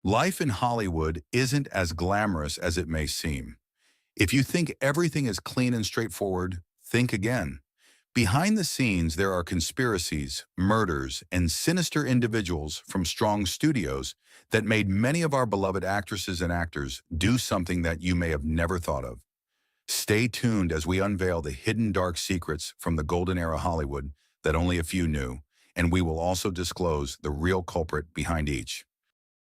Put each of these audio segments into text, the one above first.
Life in Hollywood isn't as glamorous as it may seem. If you think everything is clean and straightforward, think again. Behind the scenes, there are conspiracies, murders, and sinister individuals from strong studios that made many of our beloved actresses and actors do something that you may have never thought of. Stay tuned as we unveil the hidden dark secrets from the golden era Hollywood that only a few knew, and we will also disclose the real culprit behind each.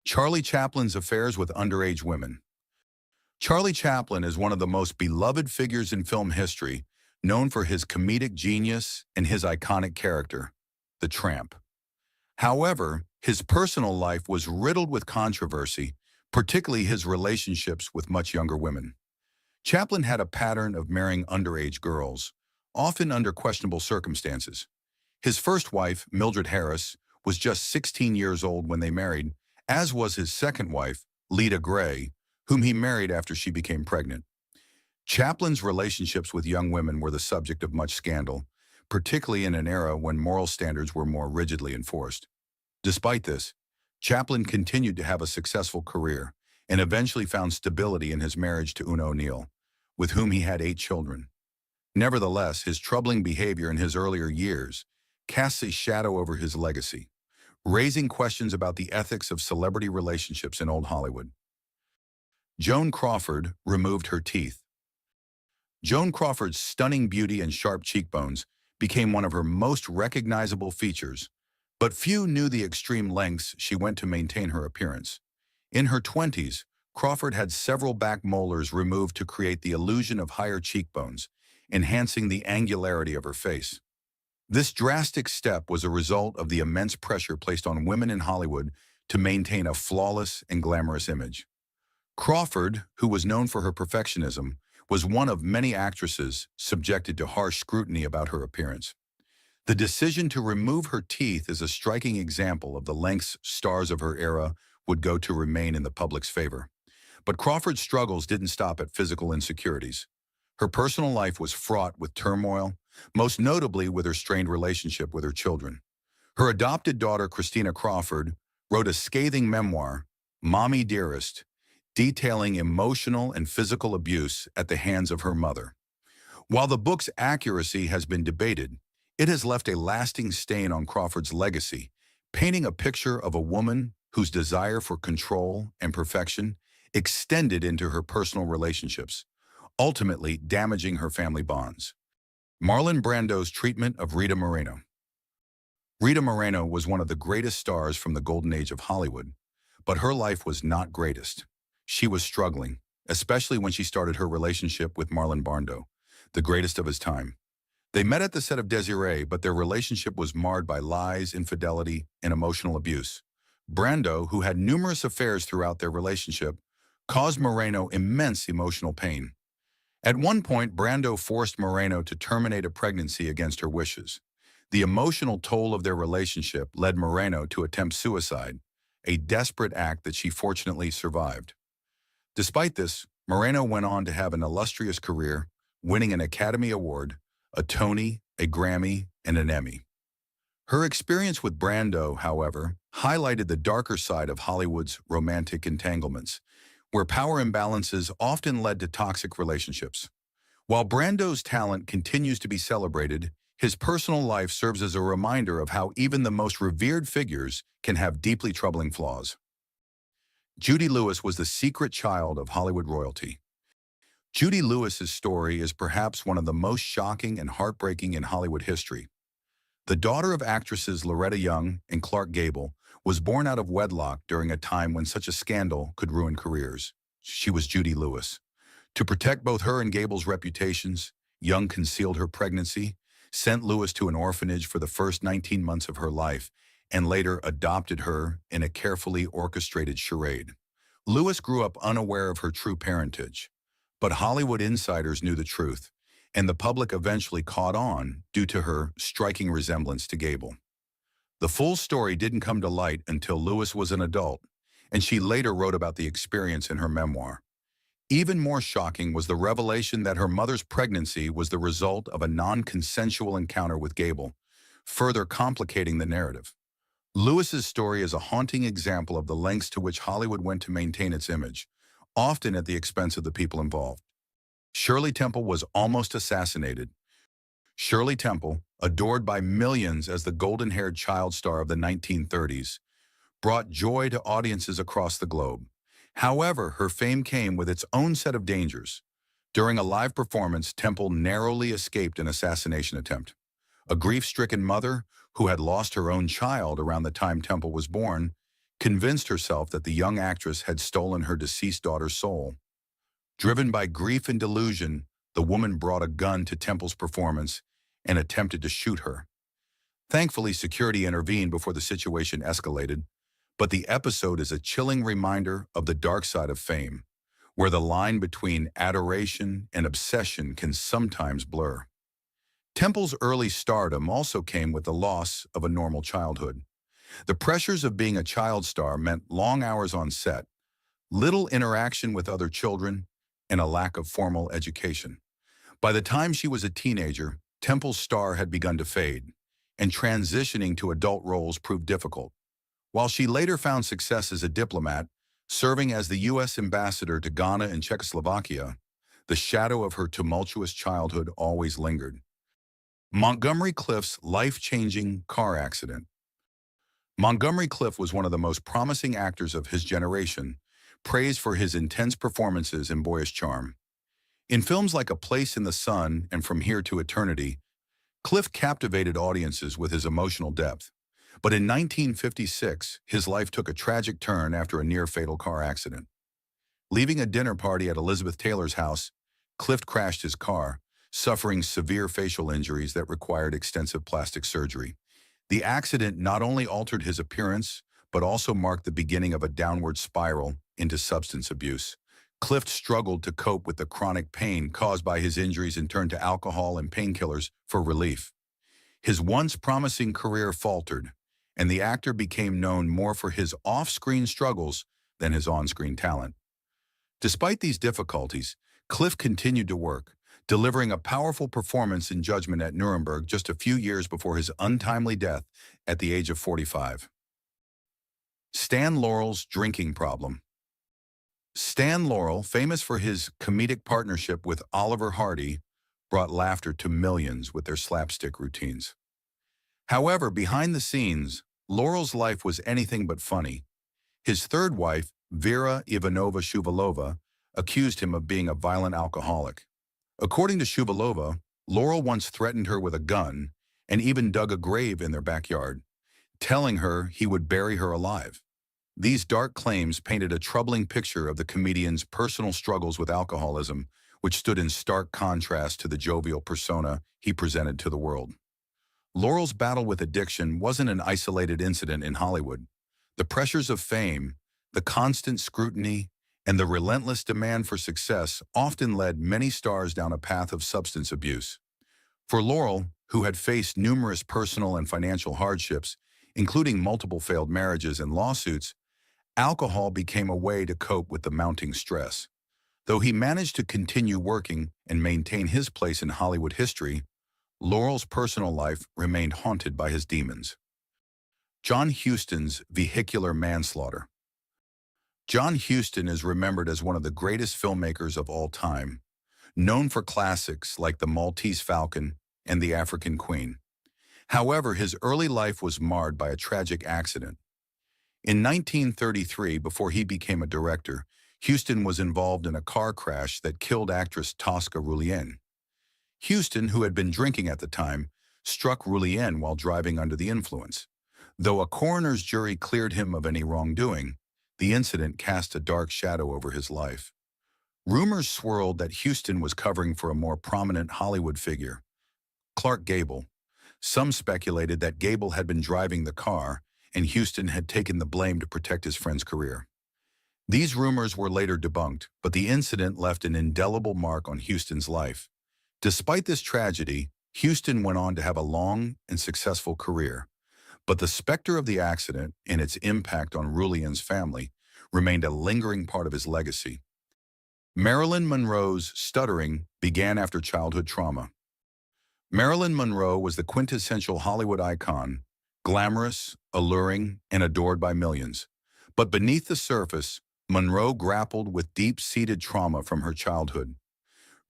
Charlie Chaplin's affairs with underage women. Charlie Chaplin is one of the most beloved figures in film history, known for his comedic genius and his iconic character, the Tramp. However, his personal life was riddled with controversy, particularly his relationships with much younger women. Chaplin had a pattern of marrying underage girls, often under questionable circumstances. His first wife, Mildred Harris, was just 16 years old when they married, as was his second wife, Leda Gray, whom he married after she became pregnant. Chaplin's relationships with young women were the subject of much scandal, particularly in an era when moral standards were more rigidly enforced. Despite this, Chaplin continued to have a successful career and eventually found stability in his marriage to Una O'Neill, with whom he had 8 children. Nevertheless, his troubling behavior in his earlier years casts a shadow over his legacy, raising questions about the ethics of celebrity relationships in old Hollywood. Joan Crawford removed her teeth. Joan Crawford's stunning beauty and sharp cheekbones became one of her most recognizable features, but few knew the extreme lengths she went to maintain her appearance. In her 20s, Crawford had several back molars removed to create the illusion of higher cheekbones, enhancing the angularity of her face. This drastic step was a result of the immense pressure placed on women in Hollywood to maintain a flawless and glamorous image. Crawford, who was known for her perfectionism, was one of many actresses subjected to harsh scrutiny about her appearance. The decision to remove her teeth is a striking example of the lengths stars of her era would go to remain in the public's favor. But Crawford's struggles didn't stop at physical insecurities. Her personal life was fraught with turmoil, most notably with her strained relationship with her children. Her adopted daughter, Christina Crawford, wrote a scathing memoir, Mommy Dearest, detailing emotional and physical abuse at the hands of her mother. While the book's accuracy has been debated, it has left a lasting stain on Crawford's legacy, painting a picture of a woman whose desire for control and perfection extended into her personal relationships, ultimately damaging her family bonds. Marlon Brando's treatment of Rita Moreno. Rita Moreno was one of the greatest stars from the golden age of Hollywood, but her life was not greatest. She was struggling, especially when she started her relationship with Marlon Brando, the greatest of his time. They met at the set of Desiree, but their relationship was marred by lies, infidelity, and emotional abuse. Brando, who had numerous affairs throughout their relationship, caused Moreno immense emotional pain. At one point, Brando forced Moreno to terminate a pregnancy against her wishes. The emotional toll of their relationship led Moreno to attempt suicide, a desperate act that she fortunately survived. Despite this, Moreno went on to have an illustrious career, winning an Academy Award, a Tony, a Grammy, and an Emmy. Her experience with Brando, however, highlighted the darker side of Hollywood's romantic entanglements, where power imbalances often led to toxic relationships. While Brando's talent continues to be celebrated, his personal life serves as a reminder of how even the most revered figures can have deeply troubling flaws. Judy Lewis was the secret child of Hollywood royalty. Judy Lewis's story is perhaps one of the most shocking and heartbreaking in Hollywood history. The daughter of actresses Loretta Young and Clark Gable was born out of wedlock during a time when such a scandal could ruin careers. She was Judy Lewis. To protect both her and Gable's reputations, Young concealed her pregnancy, sent Lewis to an orphanage for the first 19 months of her life, and later adopted her in a carefully orchestrated charade. Lewis grew up unaware of her true parentage, but Hollywood insiders knew the truth, and the public eventually caught on due to her striking resemblance to Gable. The full story didn't come to light until Lewis was an adult, and she later wrote about the experience in her memoir. Even more shocking was the revelation that her mother's pregnancy was the result of a non-consensual encounter with Gable, further complicating the narrative. Lewis's story is a haunting example of the lengths to which Hollywood went to maintain its image, often at the expense of the people involved. Shirley Temple was almost assassinated. Shirley Temple, adored by millions as the golden-haired child star of the 1930s, brought joy to audiences across the globe. However, her fame came with its own set of dangers. During a live performance, Temple narrowly escaped an assassination attempt. A grief-stricken mother, who had lost her own child around the time Temple was born, convinced herself that the young actress had stolen her deceased daughter's soul. Driven by grief and delusion, the woman brought a gun to Temple's performance and attempted to shoot her. Thankfully, security intervened before the situation escalated, but the episode is a chilling reminder of the dark side of fame, where the line between adoration and obsession can sometimes blur. Temple's early stardom also came with the loss of a normal childhood. The pressures of being a child star meant long hours on set, little interaction with other children, and a lack of formal education. By the time she was a teenager, Temple's star had begun to fade, and transitioning to adult roles proved difficult. While she later found success as a diplomat, serving as the U.S. ambassador to Ghana and Czechoslovakia, the shadow of her tumultuous childhood always lingered. Montgomery Clift's life-changing car accident. Montgomery Clift was one of the most promising actors of his generation, praised for his intense performances and boyish charm. In films like A Place in the Sun and From Here to Eternity, Clift captivated audiences with his emotional depth. But in 1956, his life took a tragic turn after a near-fatal car accident. Leaving a dinner party at Elizabeth Taylor's house, Clift crashed his car, suffering severe facial injuries that required extensive plastic surgery. The accident not only altered his appearance, but also marked the beginning of a downward spiral into substance abuse. Clift struggled to cope with the chronic pain caused by his injuries and turned to alcohol and painkillers for relief. His once promising career faltered, and the actor became known more for his off-screen struggles than his on-screen talent. Despite these difficulties, Clift continued to work, delivering a powerful performance in Judgment at Nuremberg just a few years before his untimely death at the age of 45. Stan Laurel's drinking problem. Stan Laurel, famous for his comedic partnership with Oliver Hardy, brought laughter to millions with their slapstick routines. However, behind the scenes, Laurel's life was anything but funny. His third wife, Vera Ivanova Shuvalova, accused him of being a violent alcoholic. According to Shuvalova, Laurel once threatened her with a gun and even dug a grave in their backyard, telling her he would bury her alive. These dark claims painted a troubling picture of the comedian's personal struggles with alcoholism, which stood in stark contrast to the jovial persona he presented to the world. Laurel's battle with addiction wasn't an isolated incident in Hollywood. The pressures of fame, the constant scrutiny, and the relentless demand for success often led many stars down a path of substance abuse. For Laurel, who had faced numerous personal and financial hardships, including multiple failed marriages and lawsuits, alcohol became a way to cope with the mounting stress. Though he managed to continue working and maintain his place in Hollywood history, Laurel's personal life remained haunted by his demons. John Huston's vehicular manslaughter. John Huston is remembered as one of the greatest filmmakers of all time, known for classics like The Maltese Falcon and The African Queen. However, his early life was marred by a tragic accident. In 1933, before he became a director, Huston was involved in a car crash that killed actress Tosca Rullien. Huston, who had been drinking at the time, struck Rullien while driving under the influence. Though a coroner's jury cleared him of any wrongdoing, the incident cast a dark shadow over his life. Rumors swirled that Huston was covering for a more prominent Hollywood figure, Clark Gable. Some speculated that Gable had been driving the car, and Huston had taken the blame to protect his friend's career. These rumors were later debunked, but the incident left an indelible mark on Huston's life. Despite this tragedy, Huston went on to have a long and successful career, but the specter of the accident and its impact on Rullien's family remained a lingering part of his legacy. Marilyn Monroe's stuttering began after childhood trauma. Marilyn Monroe was the quintessential Hollywood icon, glamorous, alluring, and adored by millions. But beneath the surface, Monroe grappled with deep-seated trauma from her childhood.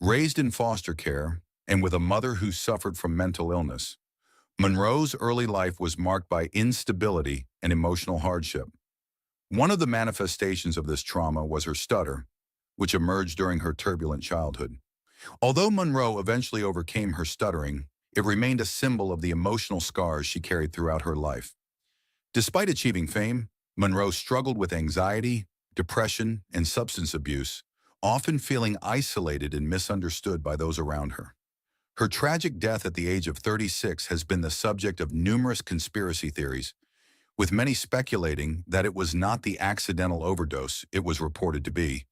Raised in foster care, and with a mother who suffered from mental illness, Monroe's early life was marked by instability and emotional hardship. One of the manifestations of this trauma was her stutter, which emerged during her turbulent childhood. Although Monroe eventually overcame her stuttering, it remained a symbol of the emotional scars she carried throughout her life. Despite achieving fame, Monroe struggled with anxiety, depression, and substance abuse, often feeling isolated and misunderstood by those around her. Her tragic death at the age of 36 has been the subject of numerous conspiracy theories, with many speculating that it was not the accidental overdose it was reported to be,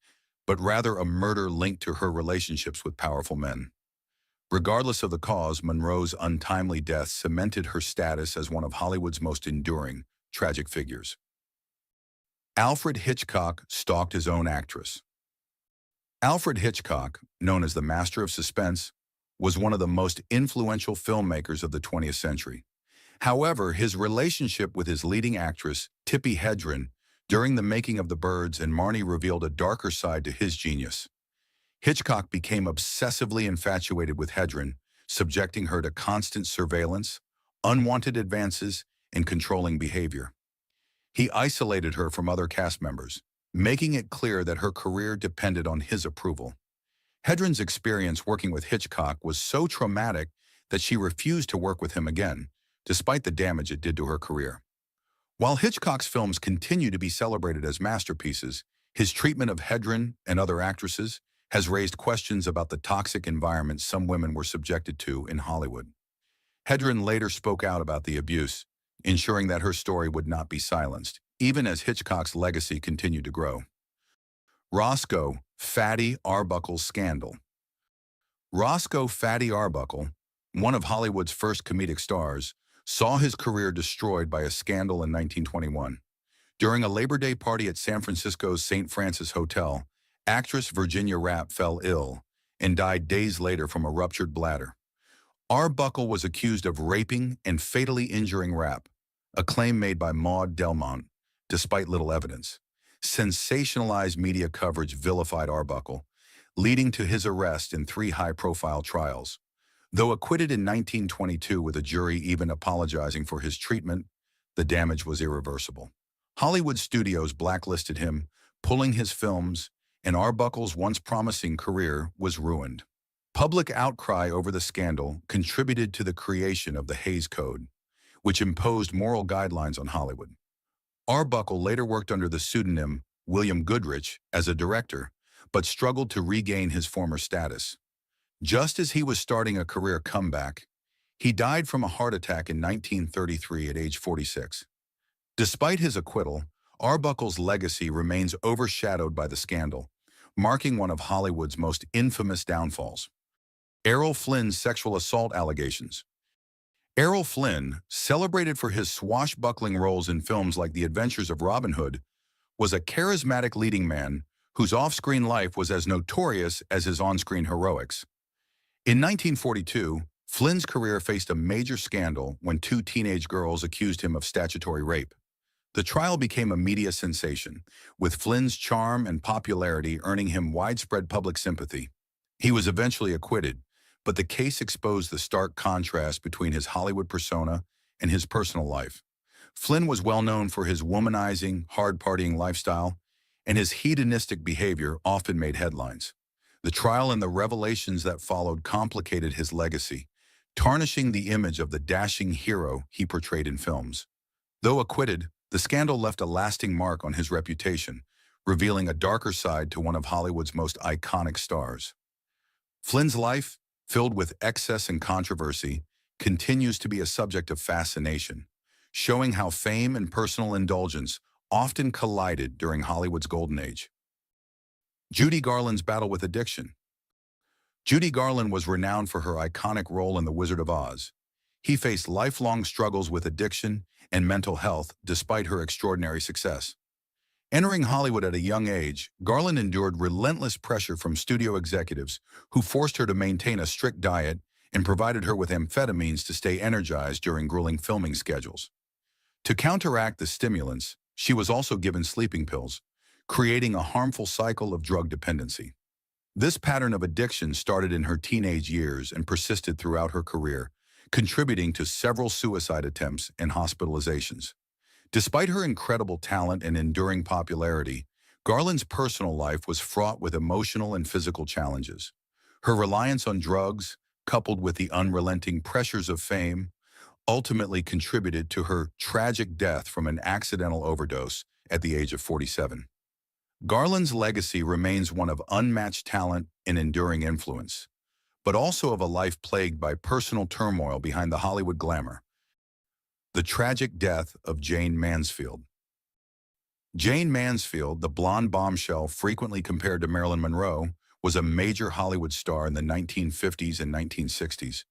but rather a murder linked to her relationships with powerful men. Regardless of the cause, Monroe's untimely death cemented her status as one of Hollywood's most enduring, tragic figures. Alfred Hitchcock stalked his own actress. Alfred Hitchcock, known as the master of suspense, was one of the most influential filmmakers of the 20th century. However, his relationship with his leading actress, Tippi Hedren, during the making of The Birds and Marnie revealed a darker side to his genius. Hitchcock became obsessively infatuated with Hedren, subjecting her to constant surveillance, unwanted advances, and controlling behavior. He isolated her from other cast members, making it clear that her career depended on his approval. Hedren's experience working with Hitchcock was so traumatic that she refused to work with him again, despite the damage it did to her career. While Hitchcock's films continue to be celebrated as masterpieces, his treatment of Hedren and other actresses has raised questions about the toxic environment some women were subjected to in Hollywood. Hedren later spoke out about the abuse, ensuring that her story would not be silenced, even as Hitchcock's legacy continued to grow. Roscoe Fatty Arbuckle's scandal. Roscoe Fatty Arbuckle, one of Hollywood's first comedic stars, saw his career destroyed by a scandal in 1921. During a Labor Day party at San Francisco's St. Francis Hotel, actress Virginia Rappe fell ill and died days later from a ruptured bladder. Arbuckle was accused of raping and fatally injuring Rappe, a claim made by Maud Delmont, despite little evidence. Sensationalized media coverage vilified Arbuckle, leading to his arrest in 3 high-profile trials. Though acquitted in 1922 with a jury even apologizing for his treatment, the damage was irreversible. Hollywood studios blacklisted him, pulling his films, and Arbuckle's once promising career was ruined. Public outcry over the scandal contributed to the creation of the Hays Code, which imposed moral guidelines on Hollywood. Arbuckle later worked under the pseudonym William Goodrich as a director, but struggled to regain his former status. Just as he was starting a career comeback, he died from a heart attack in 1933 at age 46. Despite his acquittal, Arbuckle's legacy remains overshadowed by the scandal, marking one of Hollywood's most infamous downfalls. Errol Flynn's sexual assault allegations. Errol Flynn, celebrated for his swashbuckling roles in films like The Adventures of Robin Hood, was a charismatic leading man whose off-screen life was as notorious as his on-screen heroics. In 1942, Flynn's career faced a major scandal when 2 teenage girls accused him of statutory rape. The trial became a media sensation, with Flynn's charm and popularity earning him widespread public sympathy. He was eventually acquitted, but the case exposed the stark contrast between his Hollywood persona and his personal life. Flynn was well known for his womanizing, hard-partying lifestyle, and his hedonistic behavior often made headlines. The trial and the revelations that followed complicated his legacy, tarnishing the image of the dashing hero he portrayed in films. Though acquitted, the scandal left a lasting mark on his reputation, revealing a darker side to one of Hollywood's most iconic stars. Flynn's life, filled with excess and controversy, continues to be a subject of fascination, showing how fame and personal indulgence often collided during Hollywood's golden age. Judy Garland's battle with addiction. Judy Garland was renowned for her iconic role in The Wizard of Oz. He faced lifelong struggles with addiction and mental health despite her extraordinary success. Entering Hollywood at a young age, Garland endured relentless pressure from studio executives who forced her to maintain a strict diet and provided her with amphetamines to stay energized during grueling filming schedules. To counteract the stimulants, she was also given sleeping pills, creating a harmful cycle of drug dependency. This pattern of addiction started in her teenage years and persisted throughout her career, contributing to several suicide attempts and hospitalizations. Despite her incredible talent and enduring popularity, Garland's personal life was fraught with emotional and physical challenges. Her reliance on drugs, coupled with the unrelenting pressures of fame, ultimately contributed to her tragic death from an accidental overdose at the age of 47. Garland's legacy remains one of unmatched talent and enduring influence, but also of a life plagued by personal turmoil behind the Hollywood glamour. The tragic death of Jayne Mansfield. Jayne Mansfield, the blonde bombshell frequently compared to Marilyn Monroe, was a major Hollywood star in the 1950s and 1960s,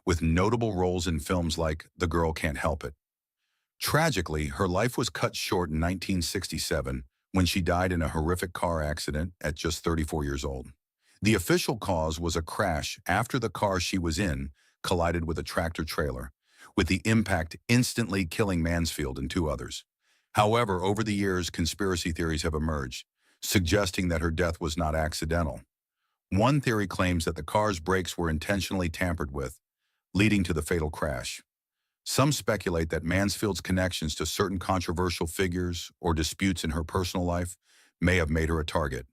with notable roles in films like The Girl Can't Help It. Tragically, her life was cut short in 1967 when she died in a horrific car accident at just 34 years old. The official cause was a crash after the car she was in collided with a tractor-trailer, with the impact instantly killing Mansfield and two others. However, over the years, conspiracy theories have emerged, suggesting that her death was not accidental. One theory claims that the car's brakes were intentionally tampered with, leading to the fatal crash. Some speculate that Mansfield's connections to certain controversial figures or disputes in her personal life may have made her a target.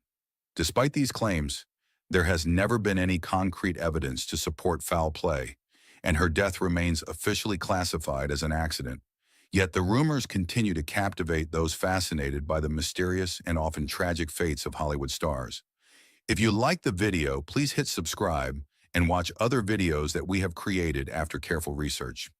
Despite these claims, there has never been any concrete evidence to support foul play, and her death remains officially classified as an accident. Yet the rumors continue to captivate those fascinated by the mysterious and often tragic fates of Hollywood stars. If you liked the video, please hit subscribe and watch other videos that we have created after careful research.